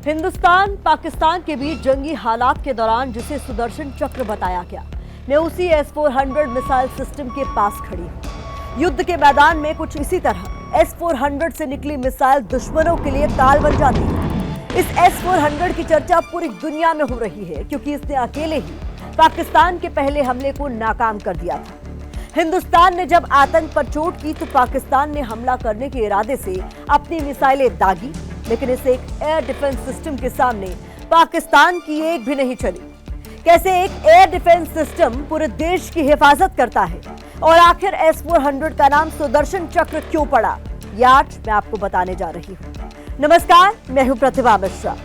हिंदुस्तान पाकिस्तान के बीच जंगी हालात के दौरान जिसे सुदर्शन चक्र बताया गया, मैं उसी S-400 मिसाइल सिस्टम के पास खड़ी हूं। युद्ध के मैदान में कुछ इसी तरह S-400 से निकली मिसाइल दुश्मनों के लिए ताल बन जाती है। इस S-400 की चर्चा पूरी दुनिया में हो रही है क्योंकि इसने अकेले ही पाकिस्तान के पहले हमले को नाकाम कर दिया था। हिंदुस्तान ने जब आतंक पर चोट की तो पाकिस्तान ने हमला करने के इरादे से अपनी मिसाइलें दागी, लेकिन इस एक एयर डिफेंस सिस्टम के सामने पाकिस्तान की एक भी नहीं चली। कैसे एक एयर डिफेंस सिस्टम पूरे देश की हिफाजत करता है और आखिर S-400 का नाम सुदर्शन चक्र क्यों पड़ा, यह आज मैं आपको बताने जा रही हूँ। नमस्कार, मैं हूँ प्रतिभा मिश्रा।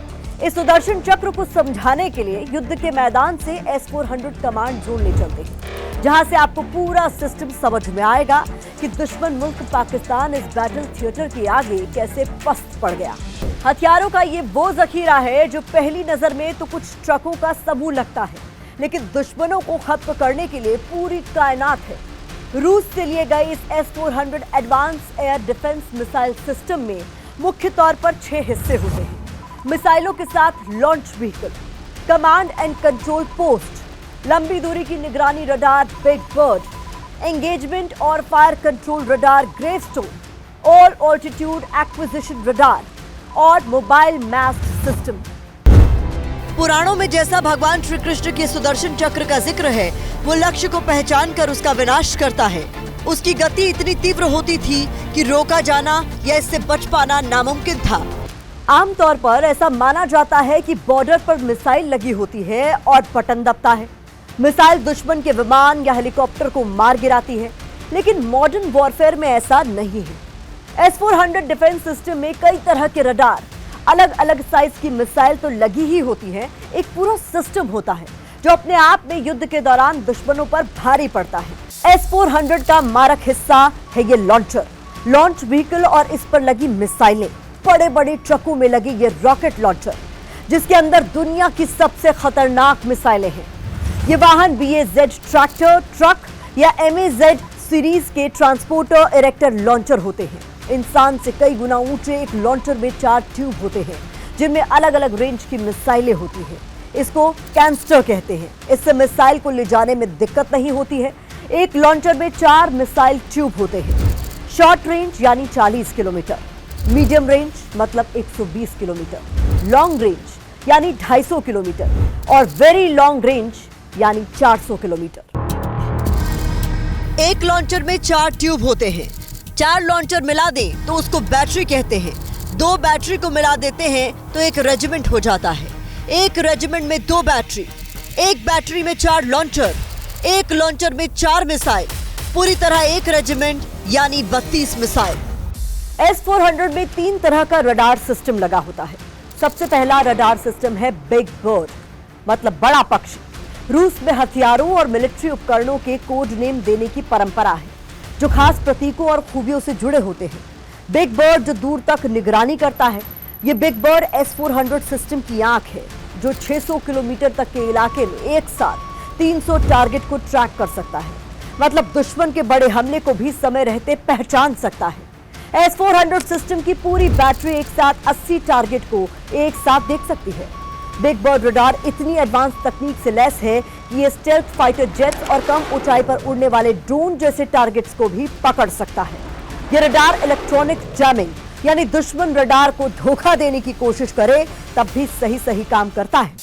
इस सुदर्शन चक्र को समझाने के लिए युद्ध के मैदान से S-400 कमांड जोन ले चलते हैं, जहां से आपको पूरा सिस्टम समझ में आएगा कि दुश्मन मुल्क पाकिस्तान इस बैटल थिएटर के आगे कैसे पस्त पड़ गया। हथियारों का ये वो जखीरा है जो पहली नजर में तो कुछ ट्रकों का समूह लगता है, लेकिन दुश्मनों को खत्म करने के लिए पूरी कायनात है। रूस से लिए गए इस S-400 advance air defence missile system में मुख्य तौर पर 6 हिस्से होते हैं। मिसाइलों के साथ launch vehicle, command and control post, लंबी दूरी की निगरानी रडार बिग बर्ड, एंगेजमेंट और fire control radar gravestone, all altitude acquisition radar और मोबाइल मैस्ट सिस्टम। पुराणों में जैसा भगवान श्री कृष्ण के सुदर्शन चक्र का जिक्र है, वो लक्ष्य को पहचान कर उसका विनाश करता है। उसकी गति इतनी तीव्र होती थी कि रोका जाना या इससे बच पाना नामुमकिन था। आमतौर पर ऐसा माना जाता है कि बॉर्डर पर मिसाइल लगी होती है और बटन दबता है। मिसाइल दुश्मन के विमान या हेलीकॉप्टर को मार गिराती है, लेकिन मॉडर्न वॉरफेयर में ऐसा नहीं है। S-400 डिफेंस सिस्टम में कई तरह के रडार, अलग अलग साइज की मिसाइल तो लगी ही होती है, एक पूरा सिस्टम होता है जो अपने आप में युद्ध के दौरान दुश्मनों पर भारी पड़ता है। S-400 का मारक हिस्सा है ये लॉन्चर, लॉन्च व्हीकल और इस पर लगी मिसाइलें। बड़े बड़े ट्रकों में लगी ये रॉकेट लॉन्चर, जिसके अंदर दुनिया की सबसे खतरनाक मिसाइलें हैं। ये वाहन BAZ ट्रैक्टर, ट्रक या MAZ सीरीज के ट्रांसपोर्टर इरेक्टर लॉन्चर होते हैं। इंसान से कई गुना ऊंचे एक लॉन्चर में 4 ट्यूब होते हैं, जिनमें अलग अलग रेंज की मिसाइलें होती हैं। इसको कैंस्टर कहते हैं। इससे मिसाइल को ले जाने में दिक्कत नहीं होती है। एक लॉन्चर में 4 मिसाइल ट्यूब होते हैं। शॉर्ट रेंज यानी 40 किलोमीटर, मीडियम रेंज मतलब 120 किलोमीटर, लॉन्ग रेंज यानी 250 किलोमीटर और वेरी लॉन्ग रेंज यानी 400 किलोमीटर। एक लॉन्चर में 4 ट्यूब होते हैं। 4 लॉन्चर मिला दें तो उसको बैटरी कहते हैं। 2 बैटरी को मिला देते हैं तो एक रेजिमेंट हो जाता है। एक रेजिमेंट में 2 बैटरी, एक बैटरी में 4 लॉन्चर, एक लॉन्चर में 4 मिसाइल, पूरी तरह एक रेजिमेंट यानी 32 मिसाइल। S-400 में 3 तरह का रडार सिस्टम लगा होता है। सबसे पहला रडार सिस्टम है बिग बर्ड, मतलब बड़ा पक्षी। रूस में हथियारों और मिलिट्री उपकरणों के कोड नेम देने की परंपरा है, जो खास प्रतीकों और खूबियों से जुड़े होते हैं। बिग बर्ड जो दूर तक निगरानी करता है। ये बिग बर्ड S-400 सिस्टम की आंख है, जो 600 किलोमीटर तक के इलाके में एक साथ 300 टारगेट को ट्रैक कर सकता है। मतलब दुश्मन के बड़े हमले को भी समय रहते पहचान सकता है। S-400 सिस्टम की पूरी बैटरी एक साथ 80 टारगेट को एक साथ देख सकती है। बिग बर्ड रडार इतनी एडवांस तकनीक से लैस है कि ये स्टेल्थ फाइटर जेट्स और कम ऊंचाई पर उड़ने वाले ड्रोन जैसे टारगेट्स को भी पकड़ सकता है। ये रडार इलेक्ट्रॉनिक जैमिंग यानी दुश्मन रडार को धोखा देने की कोशिश करे तब भी सही काम करता है।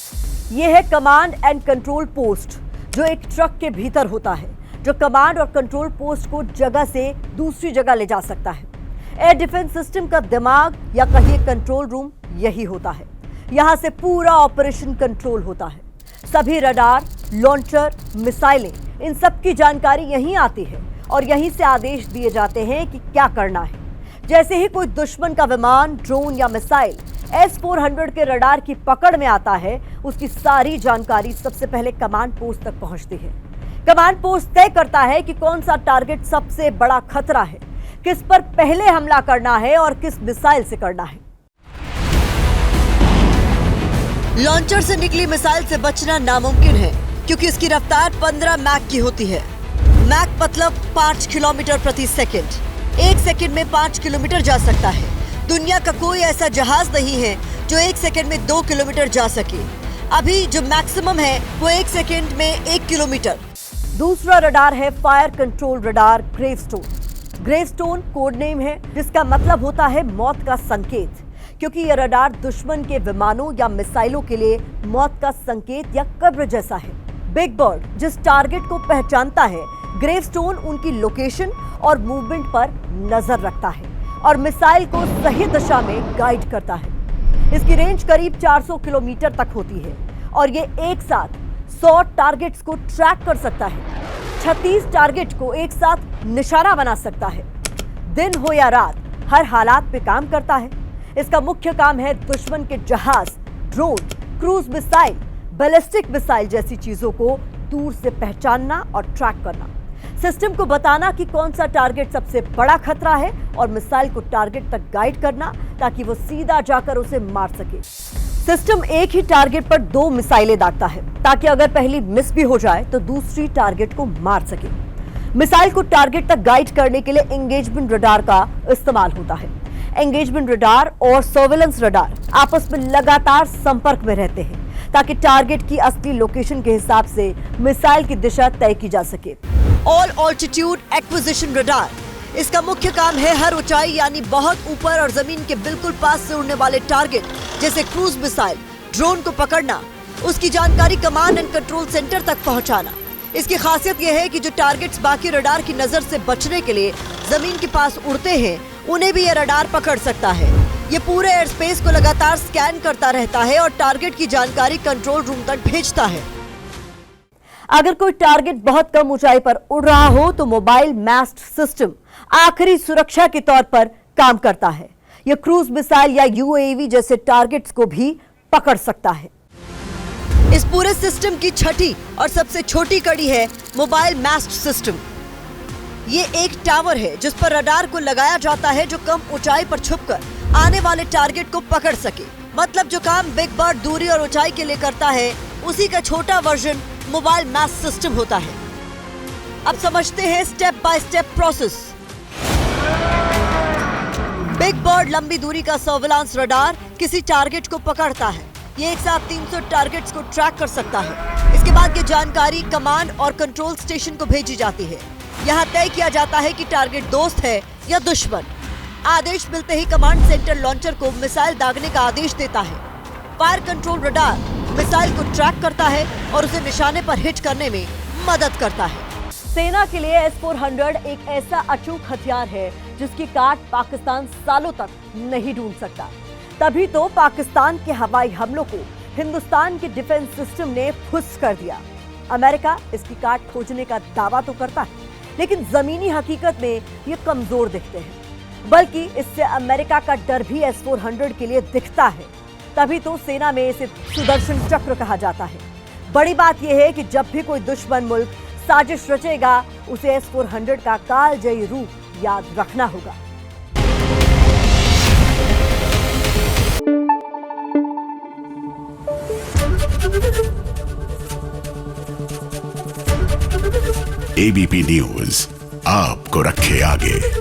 ये है कमांड एंड कंट्रोल पोस्ट, जो एक ट्रक के भीतर होता है, जो कमांड और कंट्रोल पोस्ट को जगह से दूसरी जगह ले जा सकता है। एयर डिफेंस सिस्टम का दिमाग या कहिए कंट्रोल रूम यही होता है। यहां से पूरा ऑपरेशन कंट्रोल होता है। सभी रडार, लॉन्चर, मिसाइलें, इन सब की जानकारी यहीं आती है और यहीं से आदेश दिए जाते हैं कि क्या करना है। जैसे ही कोई दुश्मन का विमान, ड्रोन या मिसाइल S-400 के रडार की पकड़ में आता है, उसकी सारी जानकारी सबसे पहले कमांड पोस्ट तक पहुंचती है। कमांड पोस्ट तय करता है कि कौन सा टारगेट सबसे बड़ा खतरा है, किस पर पहले हमला करना है और किस मिसाइल से करना है। लॉन्चर से निकली मिसाइल से बचना नामुमकिन है क्योंकि इसकी रफ्तार 15 मैक की होती है। मैक मतलब 5 किलोमीटर प्रति सेकंड। 1 सेकंड में 5 किलोमीटर जा सकता है। दुनिया का कोई ऐसा जहाज नहीं है जो 1 सेकंड में 2 किलोमीटर जा सके। अभी जो मैक्सिमम है वो 1 सेकंड में 1 किलोमीटर। दूसरा रडार है fire control radar gravestone. Gravestone code name है जिसका मतलब होता है मौत का संकेत, क्योंकि यह रडार दुश्मन के विमानों या मिसाइलों के लिए मौत का संकेत या कब्र जैसा है। बिग बर्ड जिस टारगेट को पहचानता है, ग्रेवस्टोन उनकी लोकेशन और मूवमेंट पर नजर रखता है और मिसाइल को सही दिशा में गाइड करता है। इसकी रेंज करीब 400 किलोमीटर तक होती है और ये एक साथ 100 टारगेट्स को ट्रैक कर सकता है। 36 टारगेट को एक साथ निशाना बना सकता है। दिन हो या रात, हर हालात पे काम करता है। इसका मुख्य काम है दुश्मन के जहाज, drone, cruise missile, ballistic missile जैसी चीजों को दूर से पहचानना और ट्रैक करना, सिस्टम को बताना कि कौन सा टारगेट सबसे बड़ा खतरा है और मिसाइल को टारगेट तक गाइड करना ताकि वो सीधा जाकर उसे मार सके। सिस्टम एक ही टारगेट पर 2 मिसाइलें दागता है ताकि अगर पहली मिस भी हो जाए तो दूसरी टारगेट को मार सके। मिसाइल को टारगेट तक गाइड करने के लिए एंगेजमेंट रडार का इस्तेमाल होता है। एंगेजमेंट रडार और सर्विलेंस रडार आपस में लगातार संपर्क में रहते हैं ताकि टारगेट की असली लोकेशन के हिसाब से मिसाइल की दिशा तय की जा सके। ऑल ऑल्टीट्यूड एक्विजिशन रडार, इसका मुख्य काम है हर ऊंचाई यानी बहुत ऊपर और जमीन के बिल्कुल पास से उड़ने वाले टारगेट जैसे क्रूज मिसाइल, ड्रोन को पकड़ना, उसकी जानकारी कमांड एंड कंट्रोल सेंटर तक पहुंचाना। इसकी खासियत यह है कि जो टारगेट्स बाकी रडार की नजर से बचने के लिए जमीन के पास उड़ते हैं, उन्हें भी यह रडार पकड़ सकता है। ये पूरे एयर स्पेस को लगातार स्कैन करता रहता है और टारगेट की जानकारी कंट्रोल रूम तक भेजता है। अगर कोई टारगेट बहुत कम ऊंचाई पर उड़ रहा हो तो मोबाइल मास्ट सिस्टम आखिरी सुरक्षा के तौर पर काम करता है। यह क्रूज मिसाइल या यूएवी जैसे टारगेट्स को भी पकड़ सकता है। इस पूरे सिस्टम की छठी और सबसे छोटी कड़ी है मोबाइल मास्ट सिस्टम। ये एक टावर है जिस पर रडार को लगाया जाता है जो कम ऊंचाई पर छुपकर आने वाले टारगेट को पकड़ सके। मतलब जो काम बिग बर्ड दूरी और ऊंचाई के लिए करता है, उसी का छोटा वर्जन मोबाइल मास्ट सिस्टम होता है। अब समझते हैं step by step process. Big bird लंबी दूरी का सर्विलांस रडार किसी टारगेट को पकड़ता है। ये एक साथ 300 टारगेट्स को ट्रैक कर सकता है। इसके बाद ये जानकारी कमांड और कंट्रोल स्टेशन को भेजी जाती है। यहाँ तय किया जाता है कि टारगेट दोस्त है या दुश्मन। आदेश मिलते ही कमांड सेंटर लॉन्चर को मिसाइल दागने का आदेश देता है। फायर कंट्रोल रडार मिसाइल को ट्रैक करता है और उसे निशाने पर हिट करने में मदद करता है। सेना के लिए S-400 एक ऐसा अचूक हथियार है जिसकी काट पाकिस्तान सालों तक नहीं ढूंढ सकता। तभी तो पाकिस्तान के हवाई हमलों को हिंदुस्तान के डिफेंस सिस्टम ने फुस कर दिया। अमेरिका इसकी काट खोजने का दावा तो करता है, लेकिन जमीनी हकीकत में ये कमजोर दिखते हैं। बल्कि इससे अमेरिका का डर भी S-400 के लिए दिखता है। तभी तो सेना में इसे सुदर्शन चक्र कहा जाता है। बड़ी बात यह है कि जब भी कोई दुश्मन मुल्क साजिश रचेगा, उसे S-400 का कालजयी रूप याद रखना होगा। एबीपी न्यूज आपको रखे आगे।